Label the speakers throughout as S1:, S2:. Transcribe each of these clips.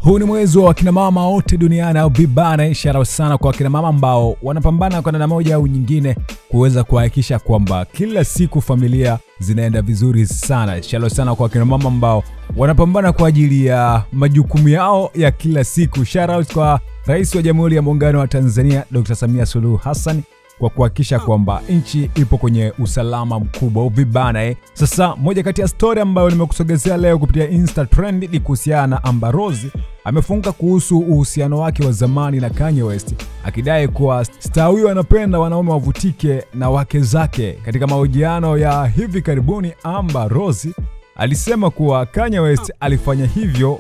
S1: Huu ni mwezi wa kina mama wote duniani au bibana. Ishara sana kwa kina mama ambao wanapambana kwa namna moja au nyingine kuweza kuhakikisha kwamba kila siku familia zinaenda vizuri sana. Ishara sana kwa kina mama ambao wanapambana kwa ajili ya majukumu yao ya kila siku. Shout kwa Rais wa Jamhuri ya Muungano wa Tanzania Dr. Samia Suluhu Hassan kwa kuhakikisha kwamba nchi ipo kwenye usalama mkubwa ubibana. Sasa moja kati ya story ambayo nimekusogezea leo kupitia Insta trend ni kuhusiana na Amber Rose. Amefunga kuhusu uhusiano wake wa zamani na Kanye West, akidai kuwa star huyo anapenda wanaume wavutike na wake zake. Katika mahojiano ya hivi karibuni, Amber Rose alisema kuwa Kanye West alifanya hivyo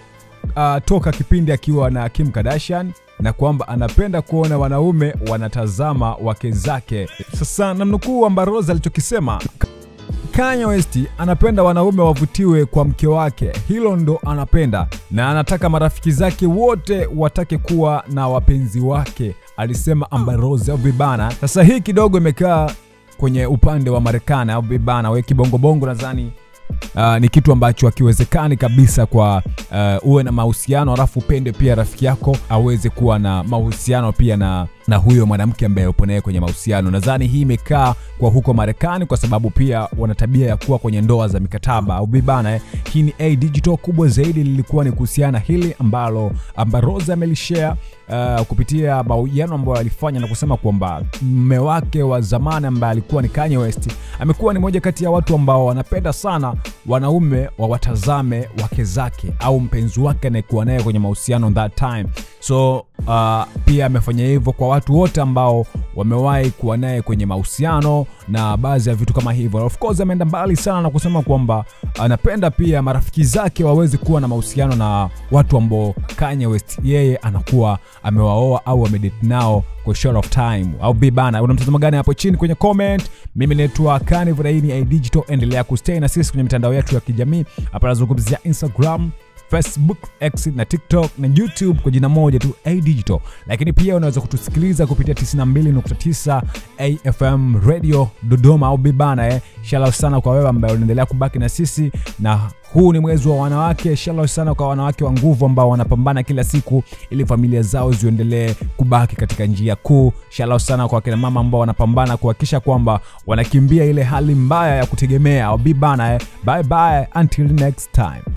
S1: toka kipindi akiwa na Kim Kardashian, na kwamba anapenda kuona wanaume wanatazama wake zake. Sasa namnukuu Amber Rose alichokisema: Kanye West anapenda wanaume wavutiwe kwa mke wake, hilo ndo anapenda, na anataka marafiki zake wote watake kuwa na wapenzi wake, alisema Amber Rose au bibana. Sasa hii kidogo imekaa kwenye upande wa Marekani au bibana, wewe kibongo bongo nadhani ni kitu ambacho hakiwezekani kabisa kwa uwe na mahusiano alafu upende pia rafiki yako aweze kuwa na mahusiano pia na huyo mwanamke ambaye upo naye kwenye mahusiano. Nadhani hii imekaa kwa huko Marekani kwa sababu pia wana tabia ya kuwa kwenye ndoa za mikataba au bibana. Hii ni A Digital. Kubwa zaidi lilikuwa ni kuhusiana hili ambalo Amber Rose amelishare kupitia mahojiano ambayo alifanya na kusema kwamba mume wake wa zamani ambaye alikuwa ni Kanye West amekuwa ni moja kati ya watu ambao wanapenda sana wanaume wawatazame wake zake au mpenzi wake anayekuwa naye kwenye mahusiano that time. So pia amefanya hivyo kwa watu wote ambao wamewahi kuwa naye kwenye mahusiano na baadhi ya vitu kama hivyo. Of course ameenda mbali sana na kusema kwamba anapenda pia marafiki zake waweze kuwa na mahusiano na watu ambao Kanye West yeye anakuwa amewaoa au amedate nao kwa short of time au bibana. Una mtazamo gani hapo chini kwenye comment? Mimi naitwa Carnivore, hii ni A Digital. Endelea kustay na sisi kwenye mitandao yetu ya kijamii. Hapa nazungumzia Instagram, Facebook, X na TikTok na YouTube kwa jina moja tu A Digital. Lakini pia unaweza kutusikiliza kupitia 92.9 AFM Radio Dodoma au bibana. Shout sana kwa wewe ambaye unaendelea kubaki na sisi, na huu ni mwezi wa wanawake. Shout sana kwa wanawake wa nguvu ambao wanapambana kila siku ili familia zao ziendelee kubaki katika njia kuu. Shout sana kwa kina mama ambao wanapambana kuhakikisha kwamba wanakimbia ile hali mbaya ya kutegemea au bibana. Bye bye until next time.